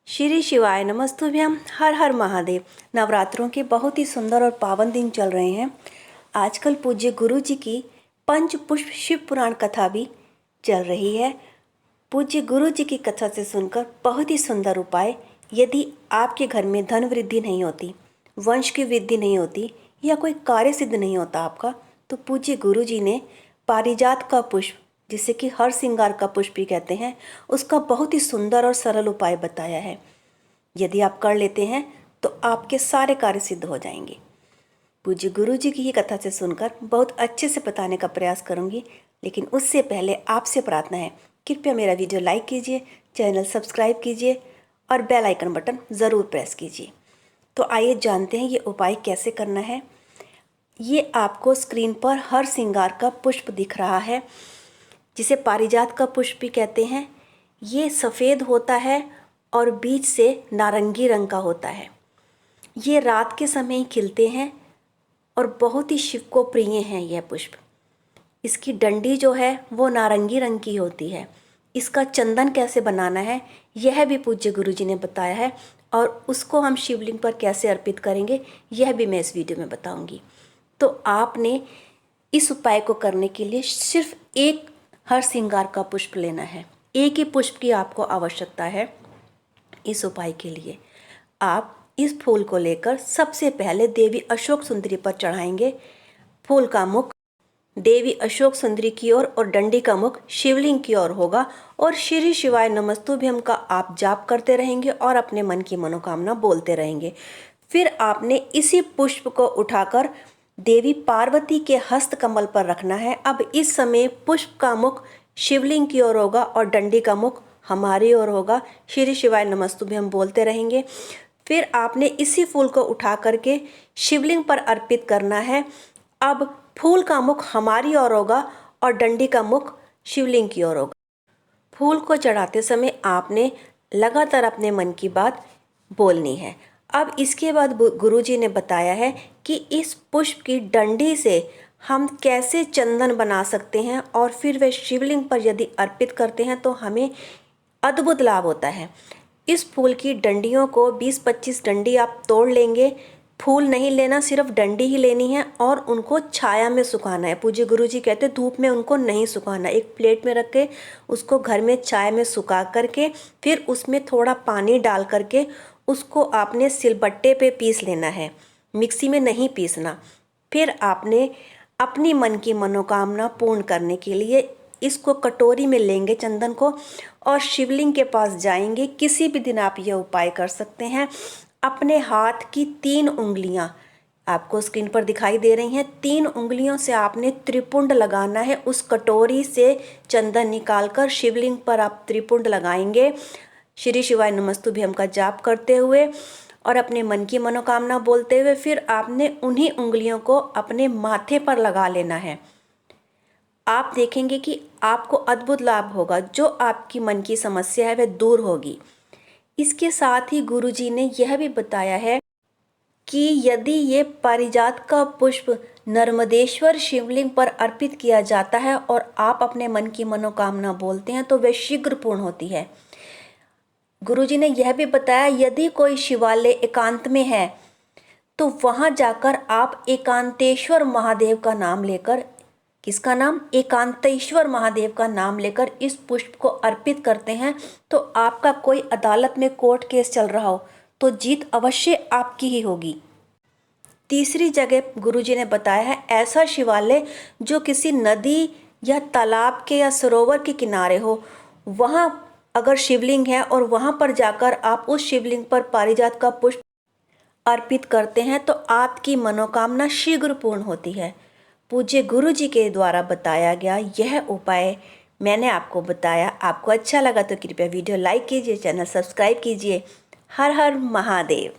श्री शिवाय नमस्तुभ्यम। हर हर महादेव। नवरात्रों के बहुत ही सुंदर और पावन दिन चल रहे हैं। आजकल पूज्य गुरु जी की पंच पुष्प शिव पुराण कथा भी चल रही है। पूज्य गुरु जी की कथा से सुनकर बहुत ही सुंदर उपाय, यदि आपके घर में धन वृद्धि नहीं होती, वंश की वृद्धि नहीं होती या कोई कार्य सिद्ध नहीं होता आपका, तो पूज्य गुरु जी ने पारिजात का पुष्प, जिसे कि हर श्रृंगार का पुष्प भी कहते हैं, उसका बहुत ही सुंदर और सरल उपाय बताया है। यदि आप कर लेते हैं तो आपके सारे कार्य सिद्ध हो जाएंगे। पूज्य गुरु जी की ही कथा से सुनकर बहुत अच्छे से बताने का प्रयास करूंगी, लेकिन उससे पहले आपसे प्रार्थना है, कृपया मेरा वीडियो लाइक कीजिए, चैनल सब्सक्राइब कीजिए और बेल आइकन बटन ज़रूर प्रेस कीजिए। तो आइए जानते हैं ये उपाय कैसे करना है। ये आपको स्क्रीन पर हर श्रृंगार का पुष्प दिख रहा है, जिसे पारिजात का पुष्प भी कहते हैं। ये सफ़ेद होता है और बीच से नारंगी रंग का होता है। ये रात के समय ही खिलते हैं और बहुत ही शिव को प्रिय हैं यह पुष्प। इसकी डंडी जो है वो नारंगी रंग की होती है। इसका चंदन कैसे बनाना है यह भी पूज्य गुरु जी ने बताया है, और उसको हम शिवलिंग पर कैसे अर्पित करेंगे यह भी मैं इस वीडियो में बताऊंगी। तो आपने इस उपाय को करने के लिए सिर्फ एक हर श्रृंगार का पुष्प लेना है। एक ही पुष्प की आपको आवश्यकता है। इस उपाय के लिए आप इस फूल को लेकर सबसे पहले देवी अशोक सुंदरी पर चढ़ाएंगे। फूल का मुख देवी अशोक सुंदरी की ओर और डंडी का मुख शिवलिंग की ओर होगा, और श्री शिवाय नमस्तुभ्यम का आप जाप करते रहेंगे और अपने मन की मनोकामना बोलते रहेंगे। फिर आपने इसी पुष्प को उठाकर देवी पार्वती के हस्त कमल पर रखना है। अब इस समय पुष्प का मुख शिवलिंग की ओर होगा और डंडी का मुख हमारी ओर होगा। श्री शिवाय नमस्तुभ्यम बोलते रहेंगे। फिर आपने इसी फूल को उठा करके शिवलिंग पर अर्पित करना है। अब फूल का मुख हमारी ओर होगा और डंडी का मुख शिवलिंग की ओर होगा। फूल को चढ़ाते समय आपने लगातार अपने मन की बात बोलनी है। अब इसके बाद गुरुजी ने बताया है कि इस पुष्प की डंडी से हम कैसे चंदन बना सकते हैं, और फिर वे शिवलिंग पर यदि अर्पित करते हैं तो हमें अद्भुत लाभ होता है। इस फूल की डंडियों को 20-25 डंडी आप तोड़ लेंगे। फूल नहीं लेना, सिर्फ डंडी ही लेनी है और उनको छाया में सुखाना है। पूज्य गुरु जी कहते हैं धूप में उनको नहीं सुखाना। एक प्लेट में रख के उसको घर में छाया में सुखा करके फिर उसमें थोड़ा पानी डाल करके उसको आपने सिलबट्टे पे पीस लेना है, मिक्सी में नहीं पीसना। फिर आपने अपनी मन की मनोकामना पूर्ण करने के लिए इसको कटोरी में लेंगे चंदन को, और शिवलिंग के पास जाएंगे। किसी भी दिन आप यह उपाय कर सकते हैं। अपने हाथ की 3 उंगलियां आपको स्क्रीन पर दिखाई दे रही हैं, 3 उंगलियों से आपने त्रिपुंड लगाना है। उस कटोरी से चंदन निकालकर शिवलिंग पर आप त्रिपुंड लगाएंगे, श्री शिवाय नमस्तुभ्यम का जाप करते हुए और अपने मन की मनोकामना बोलते हुए। फिर आपने उन्हीं उंगलियों को अपने माथे पर लगा लेना है। आप देखेंगे कि आपको अद्भुत लाभ होगा। जो आपकी मन की समस्या है वह दूर होगी। इसके साथ ही गुरुजी ने यह भी बताया है कि यदि ये पारिजात का पुष्प नर्मदेश्वर शिवलिंग पर अर्पित किया जाता है और आप अपने मन की मनोकामना बोलते हैं तो वह शीघ्र पूर्ण होती है। गुरुजी ने यह भी बताया यदि कोई शिवालय एकांत में है तो वहां जाकर आप एकांतेश्वर महादेव का नाम लेकर, किसका नाम? एकांतेश्वर महादेव का नाम लेकर इस पुष्प को अर्पित करते हैं तो आपका कोई अदालत में कोर्ट केस चल रहा हो तो जीत अवश्य आपकी ही होगी। तीसरी जगह गुरुजी ने बताया है ऐसा शिवालय जो किसी नदी या तालाब के या सरोवर के किनारे हो, वहां अगर शिवलिंग है और वहां पर जाकर आप उस शिवलिंग पर पारिजात का पुष्प अर्पित करते हैं तो आपकी मनोकामना शीघ्र पूर्ण होती है। पूज्य गुरु जी के द्वारा बताया गया यह उपाय मैंने आपको बताया। आपको अच्छा लगा तो कृपया वीडियो लाइक कीजिए, चैनल सब्सक्राइब कीजिए। हर हर महादेव।